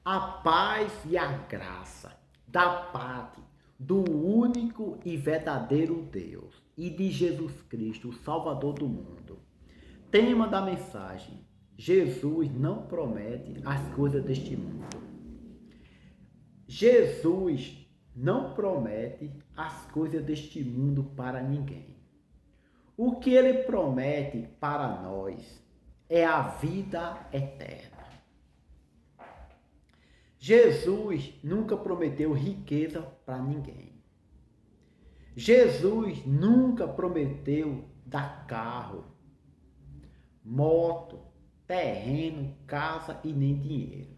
A paz e a graça da parte do único e verdadeiro Deus e de Jesus Cristo, o Salvador do mundo. Tema da mensagem: Jesus não promete as coisas deste mundo. Jesus não promete as coisas deste mundo para ninguém. O que ele promete para nós é a vida eterna. Jesus nunca prometeu riqueza para ninguém. Jesus nunca prometeu dar carro, moto, terreno, casa e nem dinheiro.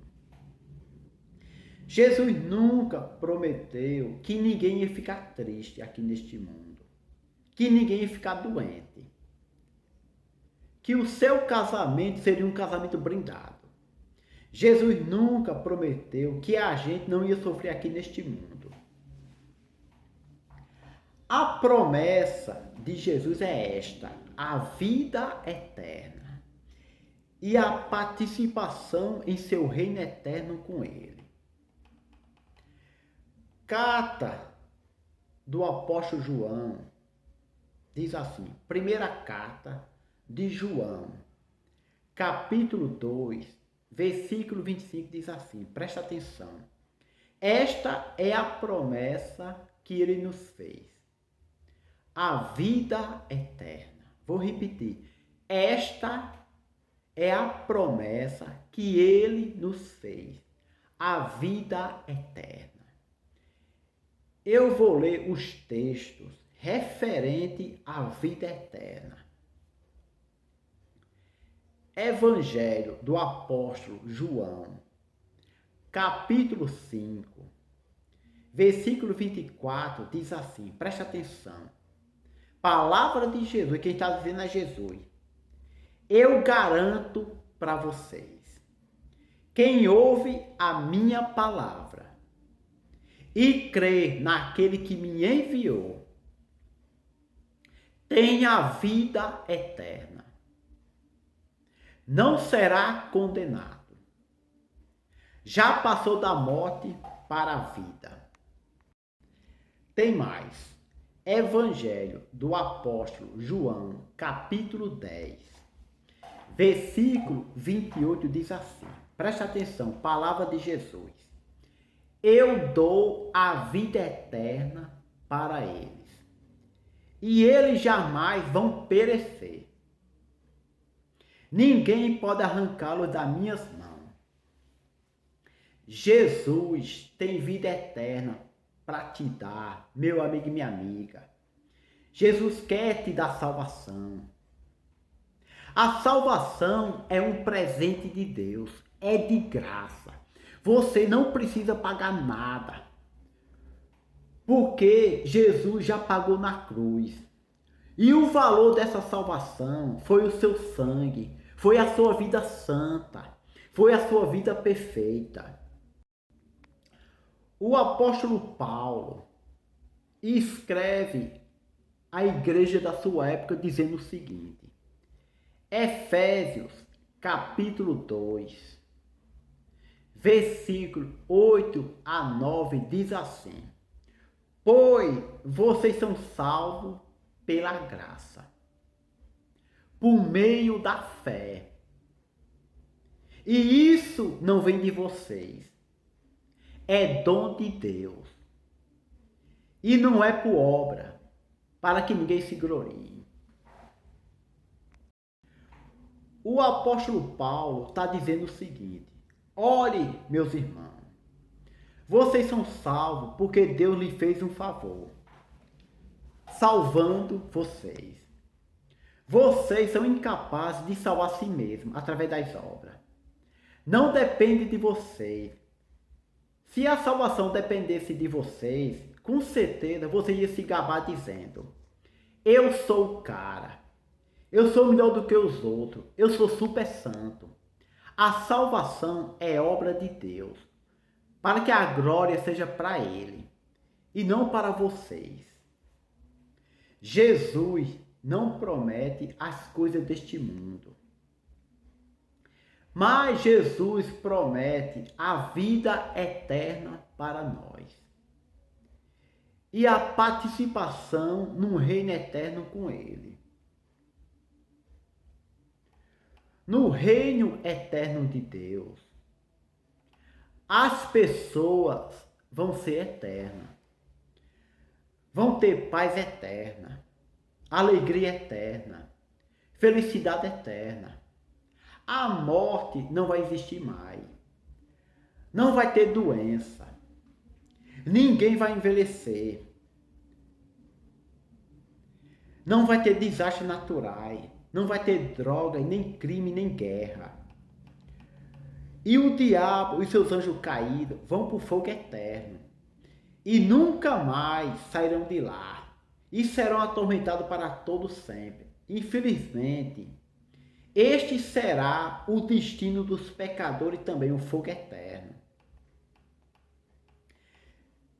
Jesus nunca prometeu que ninguém ia ficar triste aqui neste mundo, que ninguém ia ficar doente, que o seu casamento seria um casamento brindado. Jesus nunca prometeu que a gente não ia sofrer aqui neste mundo. A promessa de Jesus é esta: a vida eterna e a participação em seu reino eterno com Ele. Carta do apóstolo João diz assim, primeira carta de João, capítulo 2, versículo 25 diz assim, presta atenção. Esta é a promessa que ele nos fez. A vida eterna. Vou repetir. Esta é a promessa que ele nos fez. A vida eterna. Eu vou ler os textos referentes à vida eterna. Evangelho do apóstolo João, capítulo 5, versículo 24, diz assim, presta atenção. Palavra de Jesus, quem está dizendo é Jesus. Eu garanto para vocês, quem ouve a minha palavra e crê naquele que me enviou, tem a vida eterna. Não será condenado. Já passou da morte para a vida. Tem mais. Evangelho do apóstolo João, capítulo 10, versículo 28 diz assim. Presta atenção, palavra de Jesus. Eu dou a vida eterna para eles, e eles jamais vão perecer. Ninguém pode arrancá-los das minhas mãos. Jesus tem vida eterna para te dar, meu amigo e minha amiga. Jesus quer te dar salvação. A salvação é um presente de Deus, é de graça. Você não precisa pagar nada, porque Jesus já pagou na cruz. E o valor dessa salvação foi o seu sangue, foi a sua vida santa, foi a sua vida perfeita. O apóstolo Paulo escreve à igreja da sua época dizendo o seguinte, Efésios capítulo 2, versículo 8 a 9 diz assim, pois vocês são salvos pela graça, por meio da fé. E isso não vem de vocês, é dom de Deus. E não é por obra, para que ninguém se glorie. O apóstolo Paulo está dizendo o seguinte, olhe, meus irmãos, vocês são salvos porque Deus lhe fez um favor, salvando vocês. Vocês são incapazes de salvar a si mesmos através das obras. Não depende de vocês. Se a salvação dependesse de vocês, com certeza você ia se gabar dizendo, eu sou o cara, eu sou melhor do que os outros, eu sou super santo. A salvação é obra de Deus, para que a glória seja para Ele, e não para vocês. Jesus não promete as coisas deste mundo, Mas Jesus promete a vida eterna para nós. E a participação num reino eterno com Ele. No reino eterno de Deus, as pessoas vão ser eternas. Vão ter paz eterna, alegria eterna, felicidade eterna. A morte não vai existir mais. Não vai ter doença. Ninguém vai envelhecer. Não vai ter desastres naturais. Não vai ter droga, nem crime, nem guerra. E o diabo e seus anjos caídos vão para o fogo eterno. E nunca mais sairão de lá. E serão atormentados para todo sempre. Infelizmente, este será o destino dos pecadores e também o fogo eterno.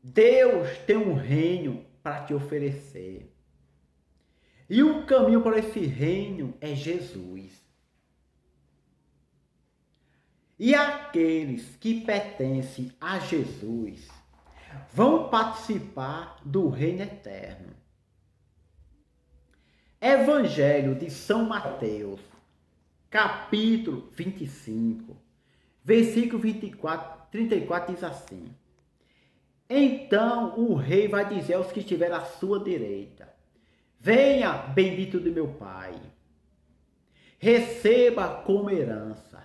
Deus tem um reino para te oferecer. E o caminho para esse reino é Jesus. E aqueles que pertencem a Jesus vão participar do reino eterno. Evangelho de São Mateus, capítulo 25, versículo 34 diz assim: Então o rei vai dizer aos que estiverem à sua direita: Venha, bendito de meu Pai, receba como herança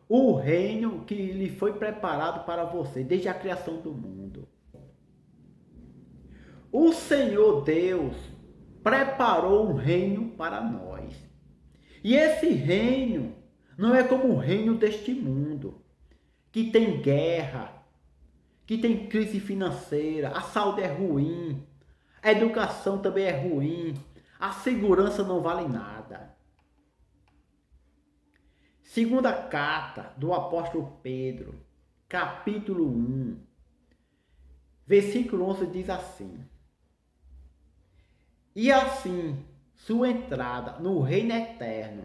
o reino que lhe foi preparado para você desde a criação do mundo. O Senhor Deus preparou um reino para nós. E esse reino não é como o reino deste mundo, que tem guerra, que tem crise financeira, a saúde é ruim, a educação também é ruim, a segurança não vale nada. Segunda carta do apóstolo Pedro, capítulo 1, versículo 11 diz assim: E assim, sua entrada no reino eterno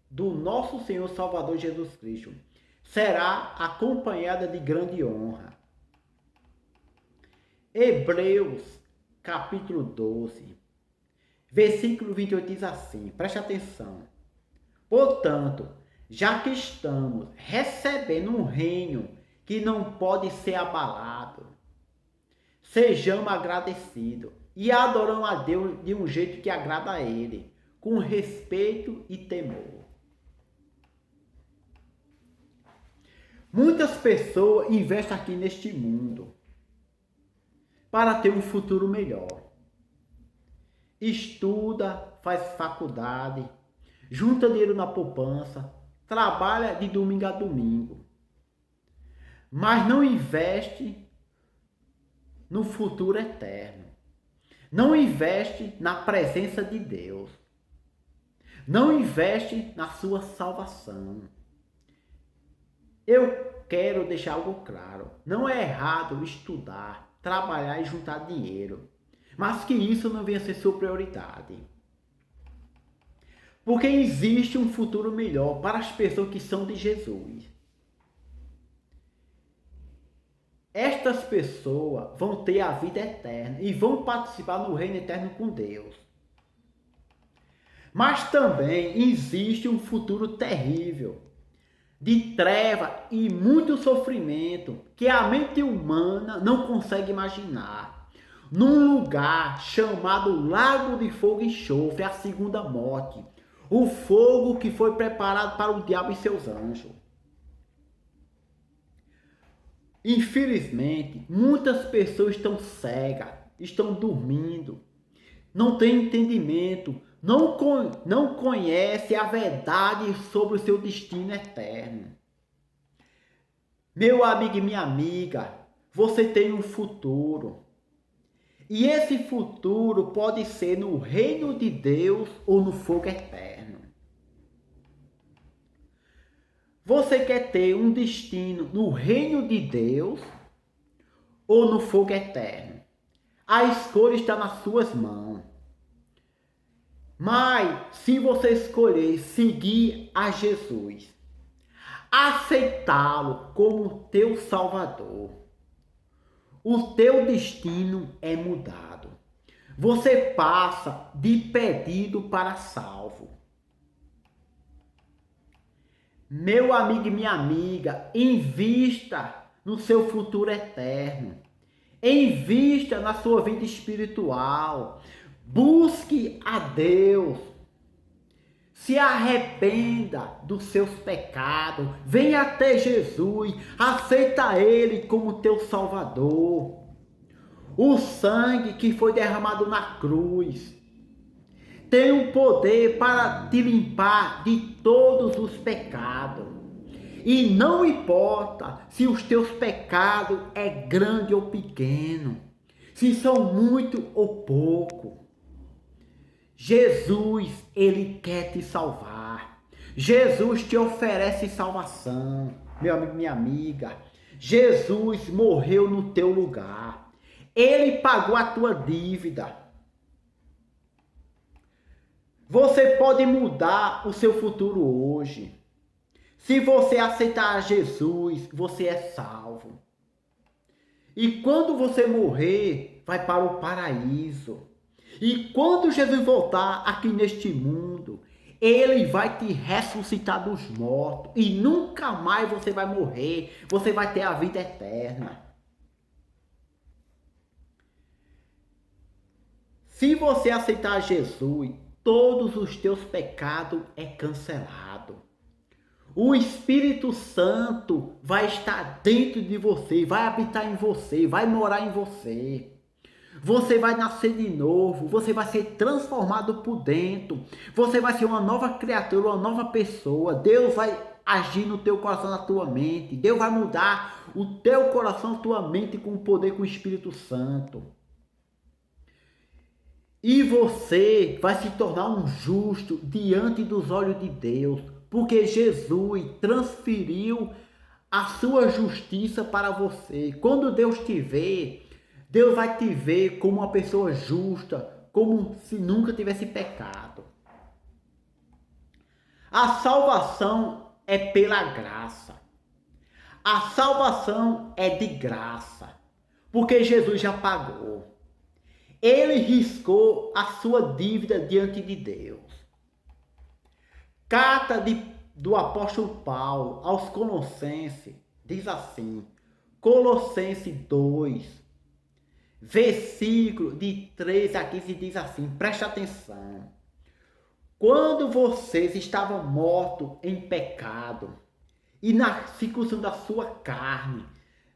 do nosso Senhor Salvador Jesus Cristo será acompanhada de grande honra. Hebreus, capítulo 12, versículo 28 diz assim, preste atenção: Portanto, já que estamos recebendo um reino que não pode ser abalado, sejamos agradecidos e adoramos a Deus de um jeito que agrada a Ele, com respeito e temor. Muitas pessoas investem aqui neste mundo para ter um futuro melhor. Estuda, faz faculdade, junta dinheiro na poupança, trabalha de domingo a domingo, mas não investe no futuro eterno. Não investe na presença de Deus. Não investe na sua salvação. Eu quero deixar algo claro. Não é errado estudar, trabalhar e juntar dinheiro, mas que isso não venha a ser sua prioridade. Porque existe um futuro melhor para as pessoas que são de Jesus. Estas pessoas vão ter a vida eterna e vão participar no reino eterno com Deus. Mas também existe um futuro terrível, de treva e muito sofrimento, que a mente humana não consegue imaginar. Num lugar chamado Lago de Fogo e Enxofre, a segunda morte. O fogo que foi preparado para o diabo e seus anjos. Infelizmente, muitas pessoas estão cegas, estão dormindo, não têm entendimento, não conhecem a verdade sobre o seu destino eterno. Meu amigo e minha amiga, você tem um futuro. E esse futuro pode ser no reino de Deus ou no fogo eterno. Você quer ter um destino no reino de Deus ou no fogo eterno? A escolha está nas suas mãos. Mas se você escolher seguir a Jesus, aceitá-lo como teu Salvador, o teu destino é mudado. Você passa de perdido para salvo. Meu amigo e minha amiga, invista no seu futuro eterno. Invista na sua vida espiritual. Busque a Deus. Se arrependa dos seus pecados. Venha até Jesus. Aceita Ele como teu Salvador. O sangue que foi derramado na cruz tem o poder para te limpar de todos os pecados. E não importa se os teus pecados é grande ou pequeno, se são muito ou pouco. Jesus, Ele quer te salvar. Jesus te oferece salvação, meu amigo, minha amiga. Jesus morreu no teu lugar. Ele pagou a tua dívida. Você pode mudar o seu futuro hoje. Se você aceitar Jesus, você é salvo. E quando você morrer, vai para o paraíso. E quando Jesus voltar aqui neste mundo, Ele vai te ressuscitar dos mortos. E nunca mais você vai morrer. Você vai ter a vida eterna. Se você aceitar Jesus, todos os teus pecados é cancelado. O Espírito Santo vai estar dentro de você, vai habitar em você, vai morar em você. Você vai nascer de novo, você vai ser transformado por dentro. Você vai ser uma nova criatura, uma nova pessoa. Deus vai agir no teu coração, na tua mente. Deus vai mudar o teu coração, a tua mente com o poder, com o Espírito Santo. E você vai se tornar um justo diante dos olhos de Deus, porque Jesus transferiu a sua justiça para você. Quando Deus te vê, Deus vai te ver como uma pessoa justa, como se nunca tivesse pecado. A salvação é pela graça. A salvação é de graça, porque Jesus já pagou. Ele riscou a sua dívida diante de Deus. Carta do apóstolo Paulo aos Colossenses diz assim, Colossenses 2, versículo de 3 a 15 diz assim, preste atenção. Quando vocês estavam mortos em pecado e na circuncisão da sua carne,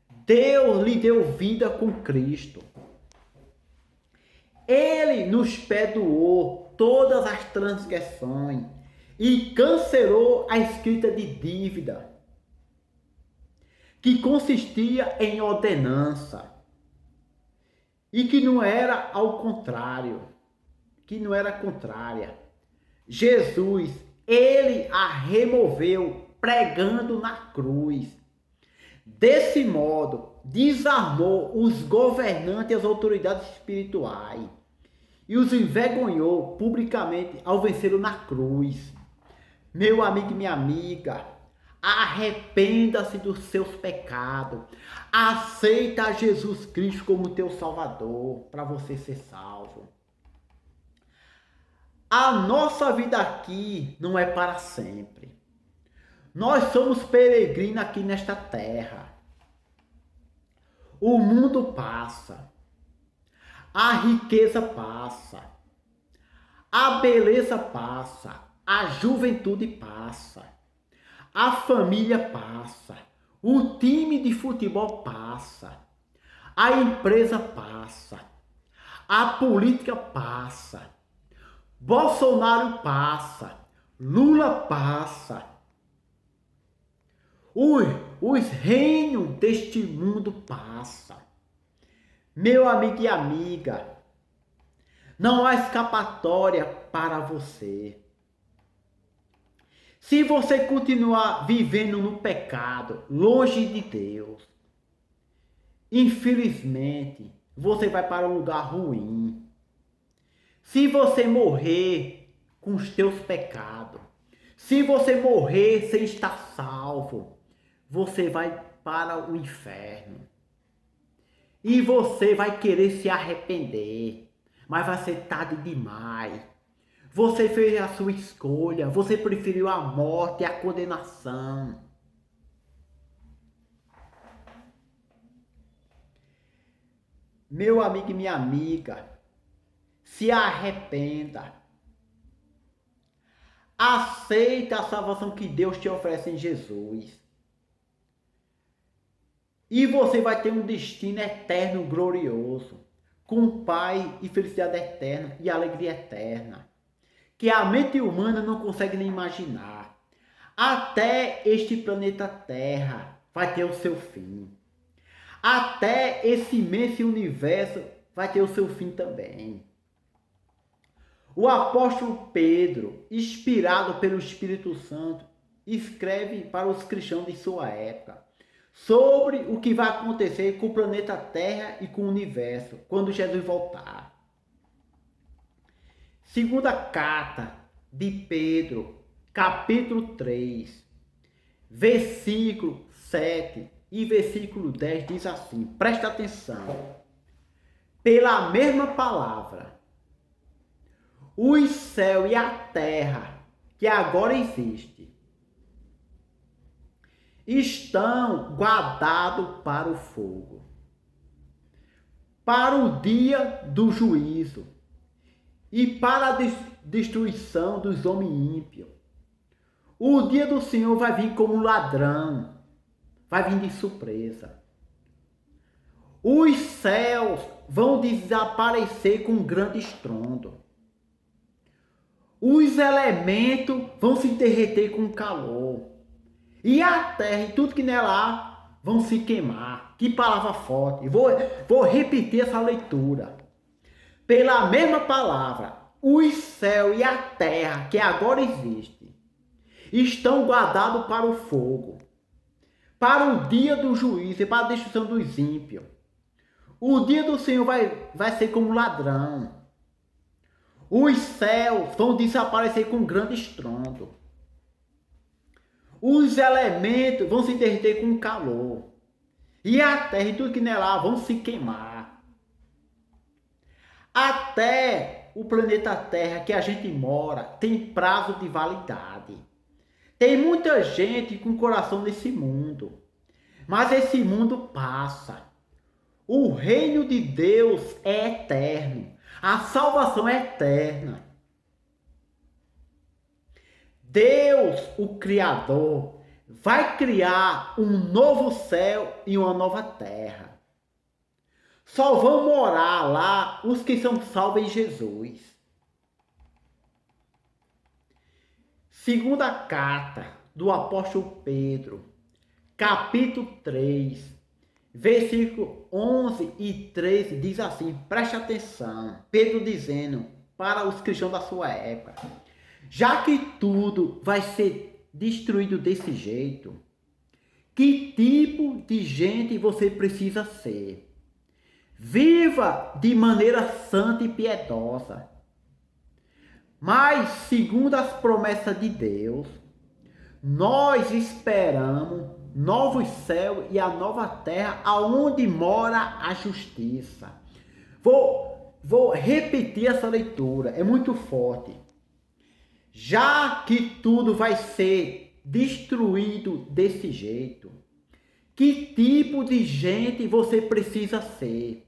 Deus lhe deu vida com Cristo. Ele nos perdoou todas as transgressões e cancelou a escrita de dívida, que consistia em ordenança, e que não era ao contrário, que não era contrária. Jesus, Ele a removeu pregando na cruz. Desse modo, desarmou os governantes e as autoridades espirituais e os envergonhou publicamente ao vencê-lo na cruz. Meu amigo e minha amiga, arrependa-se dos seus pecados. Aceita Jesus Cristo como teu Salvador para você ser salvo. A nossa vida aqui não é para sempre. Nós somos peregrinos aqui nesta terra. O mundo passa. A riqueza passa. A beleza passa. A juventude passa. A família passa. O time de futebol passa. A empresa passa. A política passa. Bolsonaro passa. Lula passa. Os reinos deste mundo passam. Meu amigo e amiga, não há escapatória para você. Se você continuar vivendo no pecado, longe de Deus, infelizmente, você vai para um lugar ruim. Se você morrer com os teus pecados, Se você morrer sem estar salvo, você vai para o inferno. E você vai querer se arrepender, mas vai ser tarde demais. Você fez a sua escolha, você preferiu a morte e a condenação. Meu amigo e minha amiga, se arrependa. Aceita a salvação que Deus te oferece em Jesus. E você vai ter um destino eterno glorioso, com Pai e felicidade eterna e alegria eterna, que a mente humana não consegue nem imaginar. Até este planeta Terra vai ter o seu fim. Até esse imenso universo vai ter o seu fim também. O apóstolo Pedro, inspirado pelo Espírito Santo, escreve para os cristãos de sua época sobre o que vai acontecer com o planeta Terra e com o universo quando Jesus voltar. Segunda carta de Pedro, capítulo 3, versículo 7 e versículo 10 diz assim, presta atenção. Pela mesma palavra, os céus e a terra que agora existe estão guardados para o fogo, para o dia do juízo e para a destruição dos homens ímpios. O dia do Senhor vai vir como um ladrão, vai vir de surpresa. Os céus vão desaparecer com um grande estrondo. Os elementos vão se derreter com calor. E a terra e tudo que nela há vão se queimar. Que palavra forte. Vou repetir essa leitura. Pela mesma palavra, os céus e a terra que agora existem estão guardados para o fogo, para o dia do juízo e para a destruição dos ímpios. O dia do Senhor vai ser como um ladrão. Os céus vão desaparecer com um grande estrondo. Os elementos vão se derreter com calor. E a terra e tudo que nela há vão se queimar. Até o planeta Terra que a gente mora tem prazo de validade. Tem muita gente com coração nesse mundo. Mas esse mundo passa. O reino de Deus é eterno. A salvação é eterna. Deus, o Criador, vai criar um novo céu e uma nova terra. Só vão morar lá os que são salvos em Jesus. Segunda carta do apóstolo Pedro, capítulo 3, versículo 11 e 13 diz assim, preste atenção, Pedro dizendo para os cristãos da sua época, já que tudo vai ser destruído desse jeito, que tipo de gente você precisa ser? Viva de maneira santa e piedosa, mas segundo as promessas de Deus, nós esperamos novos céus e a nova terra aonde mora a justiça. Vou repetir essa leitura, é muito forte. Já que tudo vai ser destruído desse jeito, que tipo de gente você precisa ser?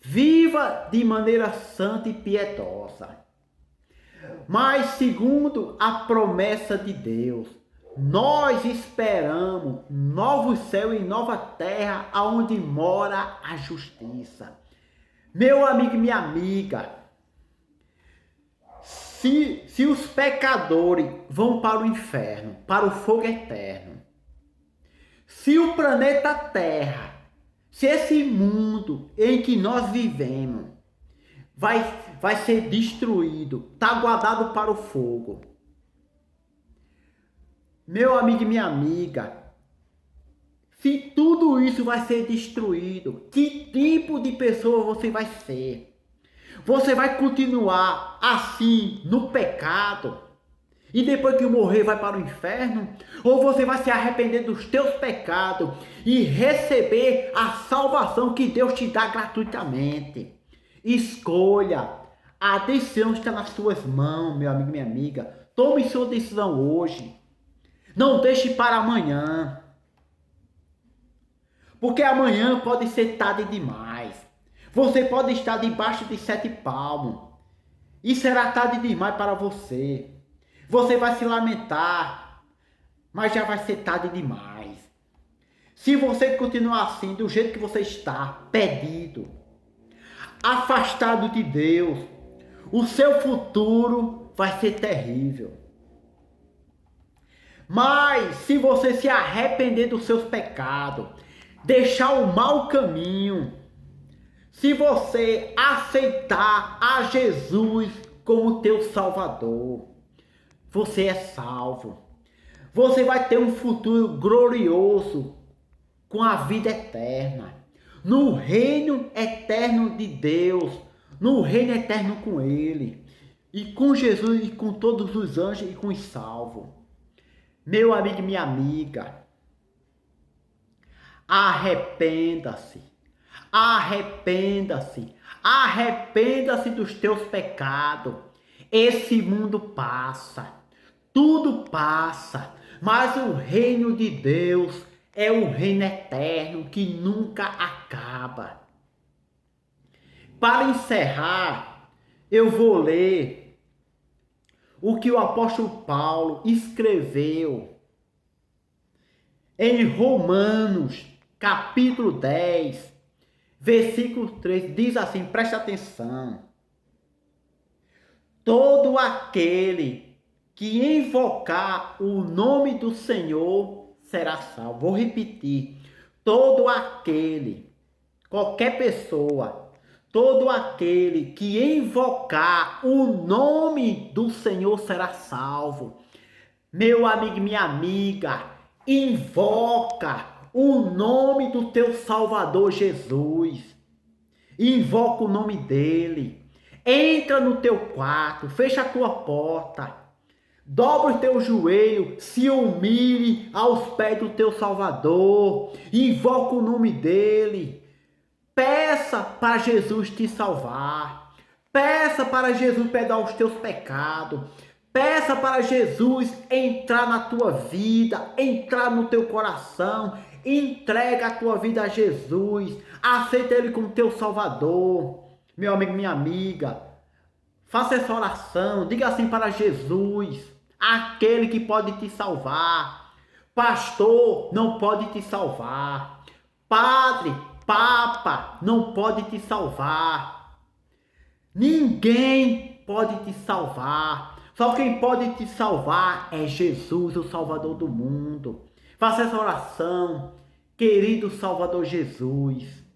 Viva de maneira santa e piedosa. Mas segundo a promessa de Deus, nós esperamos novos céus e nova terra aonde mora a justiça. Meu amigo e minha amiga, se os pecadores vão para o inferno, para o fogo eterno, se o planeta Terra, se esse mundo em que nós vivemos vai ser destruído, está guardado para o fogo. Meu amigo e minha amiga, se tudo isso vai ser destruído, que tipo de pessoa você vai ser? Você vai continuar assim no pecado? e depois que morrer vai para o inferno? Ou você vai se arrepender dos teus pecados e receber a salvação que Deus te dá gratuitamente? Escolha. A decisão está nas suas mãos, meu amigo, minha amiga. Tome sua decisão hoje. Não deixe para amanhã. Porque amanhã pode ser tarde demais. Você pode estar debaixo de 7 palmos. E será tarde demais para você. Você vai se lamentar. Mas já vai ser tarde demais. Se você continuar assim, do jeito que você está, perdido, afastado de Deus, o seu futuro vai ser terrível. Mas se você se arrepender dos seus pecados, deixar o mau caminho, se você aceitar a Jesus como teu Salvador, você é salvo. Você vai ter um futuro glorioso com a vida eterna, no reino eterno de Deus, no reino eterno com Ele, e com Jesus e com todos os anjos e com os salvos. Meu amigo e minha amiga, arrependa-se, arrependa-se, arrependa-se dos teus pecados. Esse mundo passa, tudo passa, mas o reino de Deus é um reino eterno que nunca acaba. Para encerrar, eu vou ler o que o apóstolo Paulo escreveu em Romanos, capítulo 10, versículo 3, diz assim, presta atenção. Todo aquele que invocar o nome do Senhor será salvo. Vou repetir. Todo aquele, qualquer pessoa, todo aquele que invocar o nome do Senhor será salvo. Meu amigo e minha amiga, invoca o nome do teu Salvador Jesus. Invoca o nome dele. Entra no teu quarto, fecha a tua porta, dobra o teu joelho, se humilhe aos pés do teu Salvador, invoca o nome dele, peça para Jesus te salvar, peça para Jesus perdoar os teus pecados, peça para Jesus entrar na tua vida, entrar no teu coração, entrega a tua vida a Jesus, aceita Ele como teu Salvador. Meu amigo, minha amiga, faça essa oração, diga assim para Jesus, aquele que pode te salvar. Pastor não pode te salvar. Padre, Papa não pode te salvar. Ninguém pode te salvar. Só quem pode te salvar é Jesus, o Salvador do mundo. Faça essa oração, querido Salvador Jesus.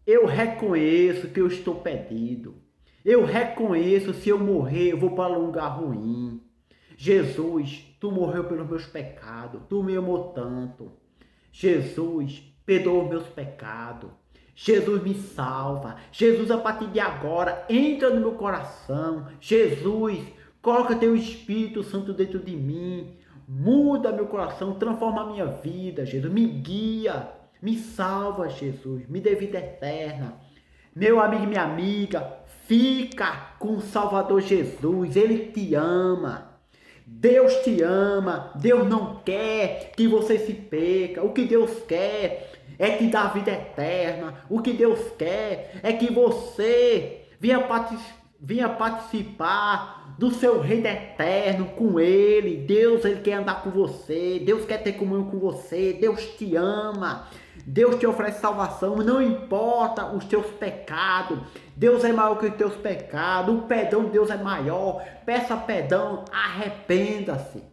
Eu reconheço que eu estou perdido. Eu reconheço, se eu morrer, eu vou para um lugar ruim. Jesus, tu morreu pelos meus pecados. Tu me amou tanto. Jesus, perdoa os meus pecados. Jesus, me salva. Jesus, a partir de agora, entra no meu coração. Jesus, coloca teu Espírito Santo dentro de mim. Muda meu coração, transforma a minha vida, Jesus. Me guia. Me salva, Jesus, me dê vida eterna. Meu amigo e minha amiga, fica com o Salvador Jesus, Ele te ama. Deus te ama, Deus não quer que você se perca. O que Deus quer é te dar vida eterna. O que Deus quer é que você venha participar do seu reino eterno com Ele. Deus, Ele quer andar com você. Deus quer ter comunhão com você. Deus te ama. Deus te oferece salvação, não importa os teus pecados. Deus é maior que os teus pecados. O perdão de Deus é maior. Peça perdão, arrependa-se.